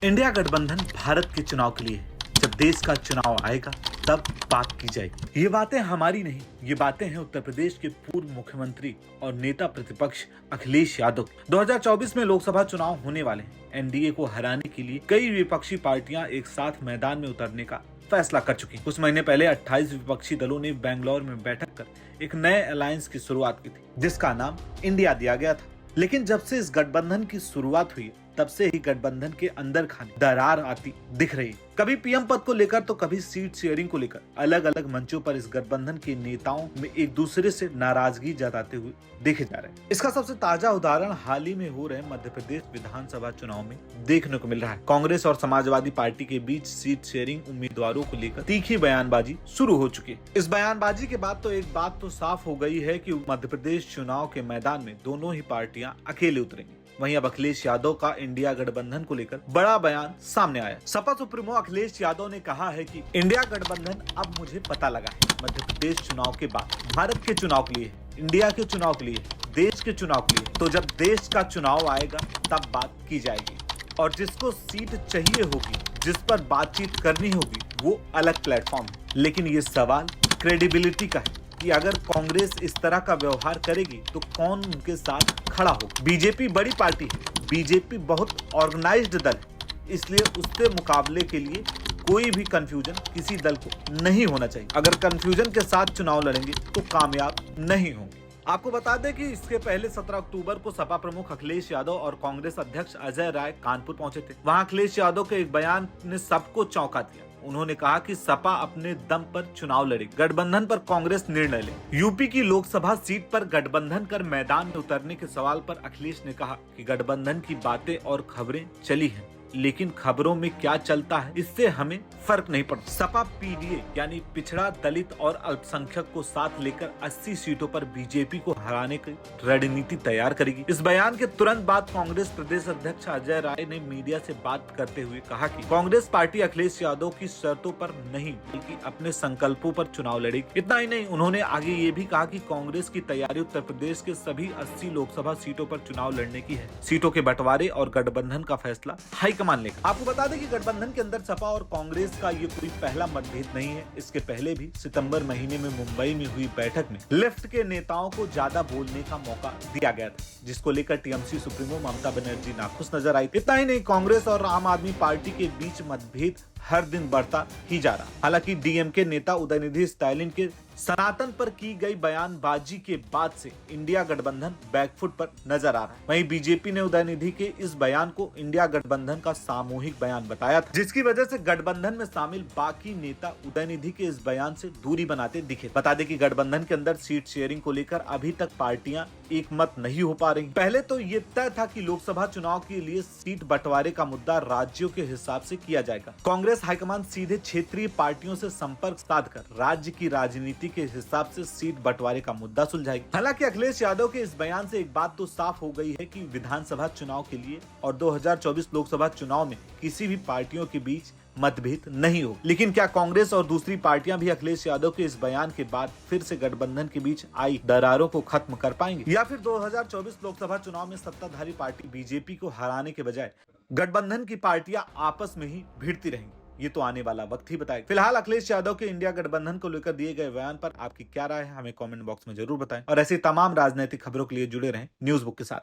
India गठबंधन भारत के चुनाव के लिए है। जब देश का चुनाव आएगा तब बात की जाएगी। ये बातें हमारी नहीं, ये बातें हैं उत्तर प्रदेश के पूर्व मुख्यमंत्री और नेता प्रतिपक्ष अखिलेश यादव। 2024 में लोकसभा चुनाव होने वाले हैं। एनडीए को हराने के लिए कई विपक्षी पार्टियां एक साथ मैदान में उतरने का फैसला कर चुकी। कुछ महीने पहले 28 विपक्षी दलों ने बेंगलुरु में बैठक कर एक नए अलायंस की शुरुआत की थी, जिसका नाम इंडिया दिया गया था। लेकिन जब से इस गठबंधन की शुरुआत हुई तब से ही गठबंधन के अंदर खाने दरार आती दिख रही है। कभी पीएम पद को लेकर तो कभी सीट शेयरिंग को लेकर अलग अलग मंचों पर इस गठबंधन के नेताओं में एक दूसरे से नाराजगी जताते हुए देखे जा रहे हैं। इसका सबसे ताजा उदाहरण हाल ही में हो रहे मध्य प्रदेश विधानसभा चुनाव में देखने को मिल रहा है। कांग्रेस और समाजवादी पार्टी के बीच सीट शेयरिंग उम्मीदवारों को लेकर तीखी बयानबाजी शुरू हो चुकी है। इस बयानबाजी के बाद तो एक बात तो साफ हो गई है कि मध्य प्रदेश चुनाव के मैदान में दोनों ही पार्टियां अकेले उतरेंगी। वहीं अब अखिलेश यादव का इंडिया गठबंधन को लेकर बड़ा बयान सामने आया। सपा सुप्रीमो अखिलेश यादव ने कहा है कि इंडिया गठबंधन अब मुझे पता लगा है, मध्य प्रदेश चुनाव के बाद भारत के चुनाव के लिए, इंडिया के चुनाव के लिए, देश के चुनाव के लिए। तो जब देश का चुनाव आएगा तब बात की जाएगी और जिसको सीट चाहिए होगी, जिस पर बातचीत करनी होगी, वो अलग प्लेटफॉर्म है। लेकिन ये सवाल क्रेडिबिलिटी का है कि अगर कांग्रेस इस तरह का व्यवहार करेगी तो कौन उनके साथ खड़ा हो। बीजेपी बड़ी पार्टी है, बीजेपी बहुत ऑर्गेनाइज्ड दल है, इसलिए उसके मुकाबले के लिए कोई भी कंफ्यूजन किसी दल को नहीं होना चाहिए। अगर कंफ्यूजन के साथ चुनाव लड़ेंगे तो कामयाब नहीं होंगे। आपको बता दें कि इसके पहले 17 अक्टूबर को सपा प्रमुख अखिलेश यादव और कांग्रेस अध्यक्ष अजय राय कानपुर पहुंचे थे। वहां अखिलेश यादव के एक बयान ने सबको चौंका दिया। उन्होंने कहा कि सपा अपने दम पर चुनाव लड़ेगी, गठबंधन पर कांग्रेस निर्णय ले। यूपी की लोकसभा सीट पर गठबंधन कर मैदान में उतरने के सवाल पर अखिलेश ने कहा कि गठबंधन की बातें और खबरें चली हैं, लेकिन खबरों में क्या चलता है इससे हमें फर्क नहीं पड़ता। सपा पीडीए यानी पिछड़ा, दलित और अल्पसंख्यक को साथ लेकर 80 सीटों पर बीजेपी को हराने की रणनीति तैयार करेगी। इस बयान के तुरंत बाद कांग्रेस प्रदेश अध्यक्ष अजय राय ने मीडिया से बात करते हुए कहा कि कांग्रेस पार्टी अखिलेश यादव की शर्तों पर नहीं बल्कि अपने संकल्पों पर चुनाव लड़ेगी। इतना ही नहीं, उन्होंने आगे ये भी कहा कि कांग्रेस की तैयारी उत्तर प्रदेश के सभी 80 लोकसभा सीटों पर चुनाव लड़ने की है। सीटों के बंटवारे और गठबंधन का फैसला हाईकमान लेगा। आपको बता दें कि गठबंधन के अंदर सपा और कांग्रेस का ये कोई पहला मतभेद नहीं है। इसके पहले भी सितंबर महीने में मुंबई में हुई बैठक में लेफ्ट के नेताओं को ज्यादा बोलने का मौका दिया गया था, जिसको लेकर टीएमसी सुप्रीमो ममता बनर्जी नाखुश नजर आई। इतना ही नहीं, कांग्रेस और आम आदमी पार्टी के बीच मतभेद हर दिन बढ़ता ही जा रहा। हालांकि डीएमके नेता उदयनिधि स्टालिन के सनातन पर की गई बयानबाजी के बाद से इंडिया गठबंधन बैकफुट पर नजर आ रहा है। वहीं बीजेपी ने उदयनिधि के इस बयान को इंडिया गठबंधन का सामूहिक बयान बताया था, जिसकी वजह से गठबंधन में शामिल बाकी नेता उदयनिधि के इस बयान से दूरी बनाते दिखे। बता दें कि गठबंधन के अंदर सीट शेयरिंग को लेकर अभी तक पार्टियां एक मत नहीं हो पा रही। पहले तो ये तय था कि लोकसभा चुनाव के लिए सीट बंटवारे का मुद्दा राज्यों के हिसाब से किया जाएगा। कांग्रेस हाईकमान सीधे क्षेत्रीय पार्टियों से संपर्क साधकर राज्य की राजनीति के हिसाब से सीट बंटवारे का मुद्दा सुलझाएगी। हालांकि अखिलेश यादव के इस बयान से एक बात तो साफ हो गई है कि विधानसभा चुनाव के लिए और 2024 लोकसभा चुनाव में किसी भी पार्टियों के बीच मतभेद नहीं हो। लेकिन क्या कांग्रेस और दूसरी पार्टियां भी अखिलेश यादव के इस बयान के बाद फिर से गठबंधन के बीच आई दरारों को खत्म कर पाएंगे, या फिर 2024 लोकसभा चुनाव में सत्ताधारी पार्टी बीजेपी को हराने के बजाय गठबंधन की पार्टियां आपस में ही भिड़ती रहेंगी? ये तो आने वाला वक्त ही बताएगा। फिलहाल अखिलेश यादव के इंडिया गठबंधन को लेकर दिए गए बयान पर आपकी क्या राय है, हमें कमेंट बॉक्स में जरूर बताएं और ऐसी तमाम राजनीतिक खबरों के लिए जुड़े रहें न्यूज़ बुक के साथ।